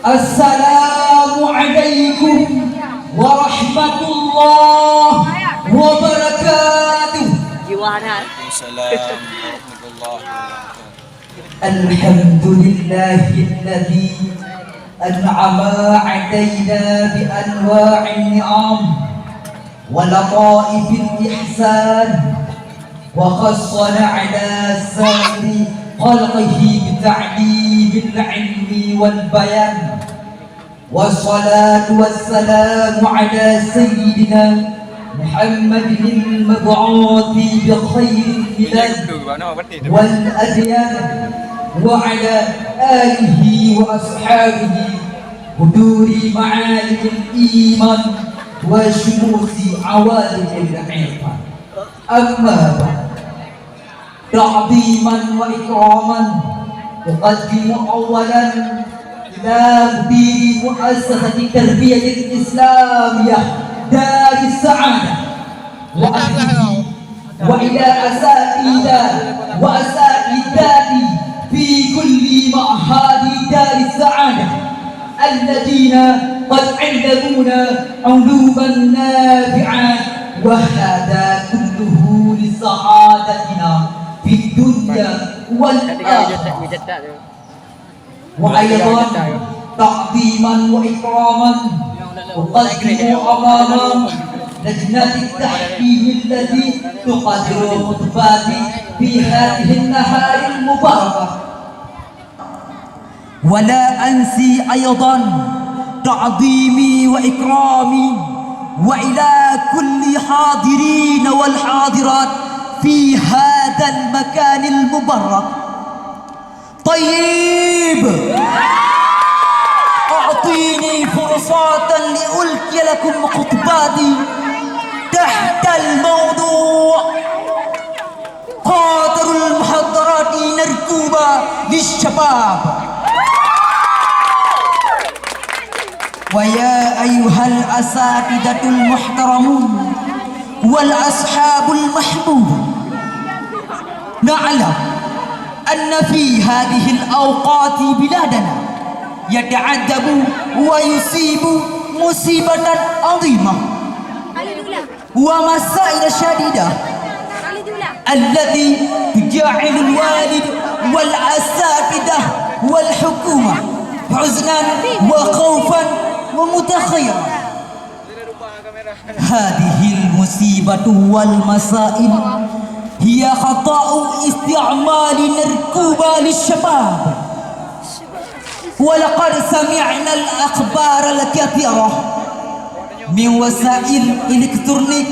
السلام عليكم ورحمة الله وبركاته. السلام ورحمة الله وبركاته. الحمد لله الذي أنعم علينا بأنواع النعم ولطائف الإحسان، وخصنا على سائر خلقه بتعليم العلم والبيان، والصلاة والسلام على سيدنا محمد المبعوث بخير الملل والأديان، وعلى آله وأصحابه بدور معالم الإيمان وشموس عوالم العرفان. أما بعد، تعظيما وإكراما أقدم أولا إلى مدير مؤسسة التربية الإسلامية دار السعادة وأهله، وإلى أساتذة وأساتذتي في كل معهد دار السعادة الذين قد علمونا علوما نافعة، وهذا كله لسعادتنا في الدنيا والآخرة. وأيضا تعظيما وإكراما أقدم أمام لجنة التحكيم التي تقدر خطباتي في هذه النهار المباركة. ولا أنسي أيضا تعظيمي وإكرامي وإلى كل حاضرين والحاضرات في هذا المكان المبارك. طيب، أعطيني فرصة لألقي لكم خطباتي تحت الموضوع قادر المحاضرات نركوبة للشباب. ويا أيها الأساتذة المحترمون والأصحاب المحبوبون، نعلم أن في هذه الأوقات بلادنا يتعذب ويصيب مصيبة عظيمة ومسائل شديدة التي تجعل الوالد والأساتذة والحكومة حزنا وخوفا ومتخيرا. هذه المصيبة والمسائل هي خطأ استعمال نركوبة للشباب. ولقد سمعنا الأخبار الكثيرة من وسائل إلكترونيك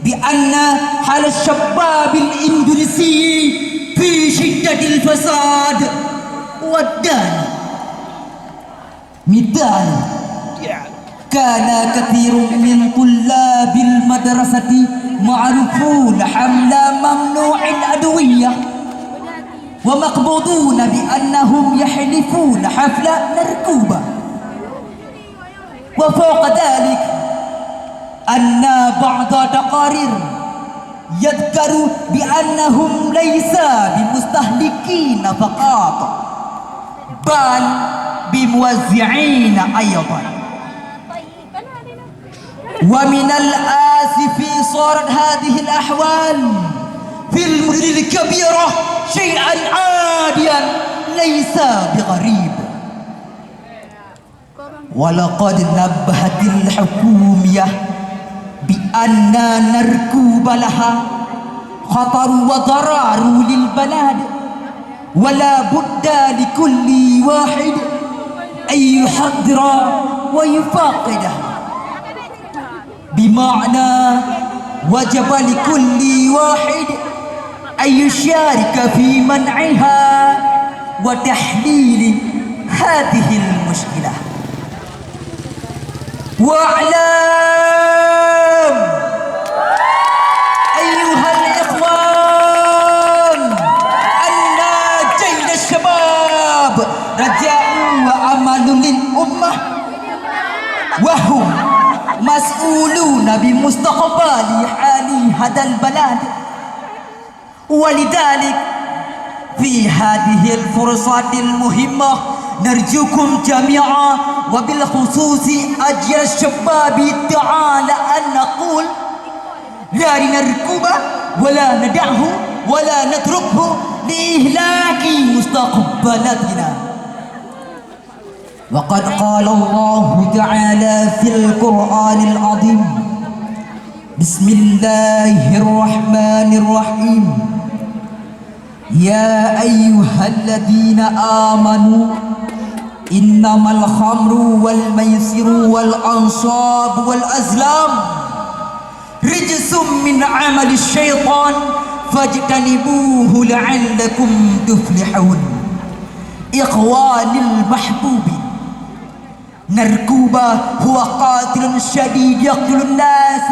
بأن حال الشباب الإندونيسي في شدة الفساد والدان. مثال، كان كثير من طلاب المدرسة معروفون حمل ممنوع الأدوية ومقبوضون بأنهم يحلفون حفل نركوبة. وفوق ذلك أن بعض تقارير يذكر بأنهم ليس بمستهلكين فقط بل بموزعين أيضا. ومن الآسف صارت هذه الأحوال في المدن الكبيرة شيئا عاديا ليس بغريب. ولقد نبهت الحكومة بأن نركوب لها خطر وضرر للبلاد، ولا بد لكل واحد أن يحذر ويفاقده، بمعنى وجب لكل واحد أن يشارك في منعها وتحليل هذه المشكلة. واعلم أيها الإخوان أن جيل الشباب رجاء وأمل للأمة، وهم مسؤولون بمستقبل حال هذا البلد. ولذلك في هذه الفرصة المهمة نرجوكم جميعا وبالخصوص أجيال الشباب تعالى أن نقول لا لنركب ولا ندعه ولا نتركه لإهلاك مستقبلاتنا. وقد قال الله تعالى في القرآن العظيم: بسم الله الرحمن الرحيم. يا أيها الذين آمنوا إنما الخمر والميسر والأنصاب والأزلام رجس من عمل الشيطان فاجتنبوه لعلكم تفلحون. إخواني المحبوبين، نركوبة هو قاتل شديد يقتل الناس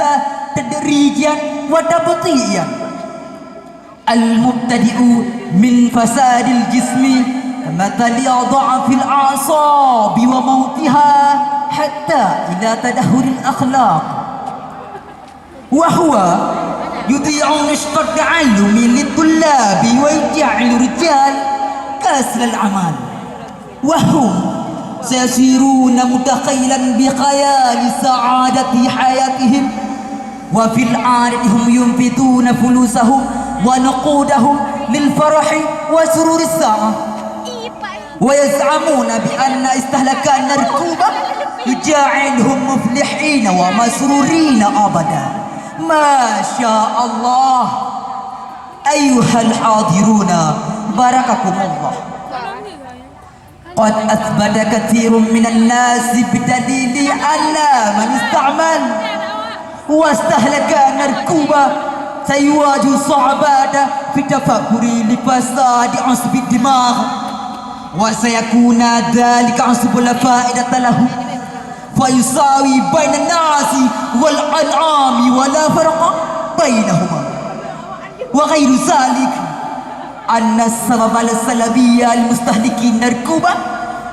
تدريجا وتبطيئا. المبتدئ من فساد الجسم كمثل ضعف الأعصاب وموتها حتى إلى تدهور الأخلاق، وهو يضيع نشط التعلم للطلاب ويجعل الرجال كسل الأعمال، وهم سيصيرون متخيلا بخيال سعادة حياتهم، وفي العادة هم ينفقون فلوسهم ونقودهم للفرح وسرور الساعة، ويزعمون بأن استهلاك الركوبة يجعلهم مفلحين ومسرورين أبدا. ما شاء الله. أيها الحاضرون بارككم الله، قد أثبت كثير من الناس بدليل أن من استعمل واستهلك الركوبة سيواجه صعوبات في التفكر لفساد عصب الدماغ، وسيكون ذلك عصب لا فائدة له، فيساوي بين الناس والأنعام ولا فرق بينهما. وغير ذلك أن السبب السلبي المستهلكين الركوبة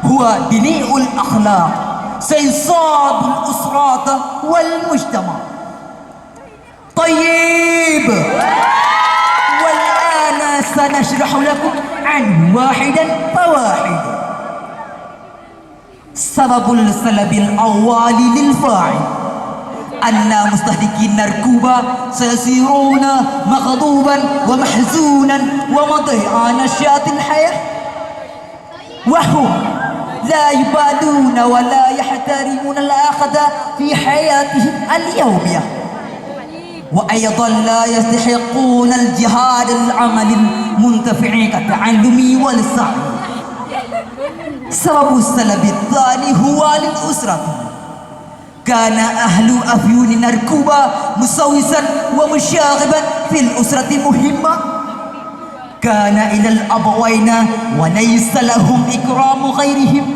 هو دنيء الأخلاق سيصاب الأسرة والمجتمع. طيب، والآن سنشرح لكم عنه واحدا فواحدا. سبب السلب الأول للفاعل أن مستهلكين الركوبة سيصيرون مغضوبا ومحزونا ومضيعا نشاط الحياة، وهم لا يبالون ولا يحترمون الأخذ في حياتهم اليومية، وأيضا لا يستحقون الجهاد العمل المنتفع كالتعلم والسعي. سبب السلب الثاني هو للأسرة. كان أهل أفيون الركوبة مسوسا ومشاغبا في الأسرة مهمة، كان إلى الأبوين وليس لهم إكرام غيرهم،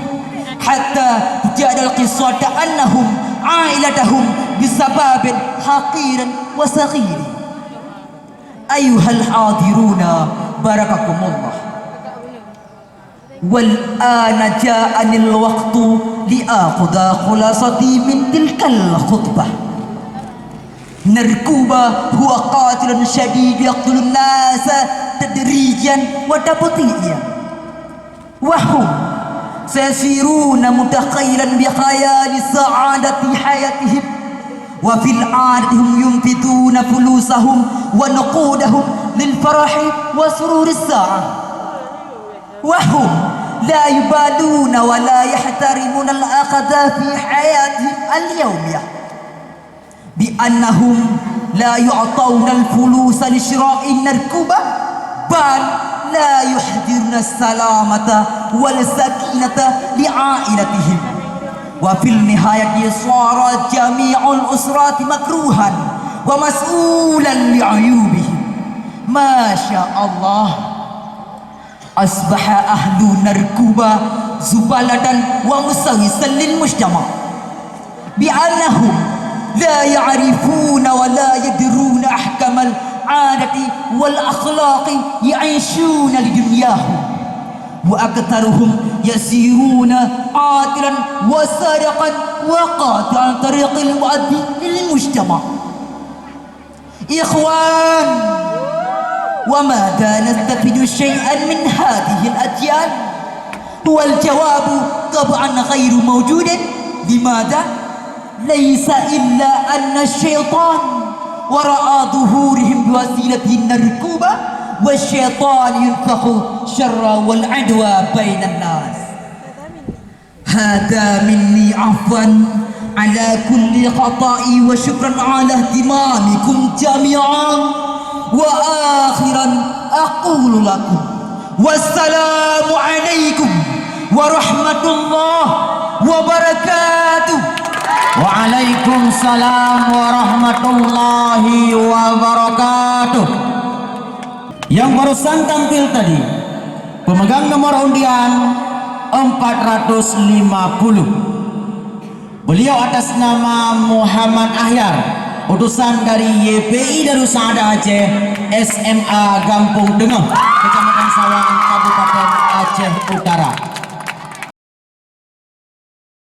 حتى جاء القصة أنهم عائلتهم بسبب حقير وصغير. أيها الحاضرون بارككم الله، والآن جاءني الوقت لآخذ خلاصتي من تلك الخطبة. الركوبة هو قاتل شديد يقتل الناس تدريجا وتبطيئا، وهم سيصيرون متخيلا بخيال سعادة حياتهم، وفي العادة هم ينفقون فلوسهم ونقودهم للفرح وسرور الساعة، وهم لا يبالون ولا يحترمون الأخذ في حياتهم اليومية، بأنهم لا يعطون الفلوس لشراء الركوبة، بل لا يحضرون السلامة والسكينة لعائلتهم، وفي النهاية صار جميع الأسرات مكروها ومسؤولا لعيوبهم. ما شاء الله. أصبح أهل الركوبة زبالة ومسوسا للمجتمع، بأنهم لا يعرفون ولا يدرون أحكام العادة والأخلاق، يعيشون لدنياهم، وأكثرهم يسيرون عاطلا وسارقا وقاطعا طريق المؤدي للمجتمع. إخوان، وماذا نستفيد شيئا من هذه الأديان؟ والجواب طبعا غير موجود. لماذا؟ ليس إلا أن الشيطان وراء ظهورهم بوسيلتهن الركوبة، والشيطان ينفخ الشر والعدوى بين الناس. هذا مني عفوا على كل خطأ، وشكرا على اهتمامكم جميعا. وآخرا أقول لكم والسلام عليكم ورحمة الله وبركاته. Waalaikumsalam warahmatullahi wabarakatuh. Yang barusan tampil tadi pemegang nomor undian 450. Beliau atas nama Muhammad Ahyar, utusan dari YPI Darussaada Aceh, SMA Gampung Dengeh, Kecamatan Sawang, Kabupaten Aceh Utara.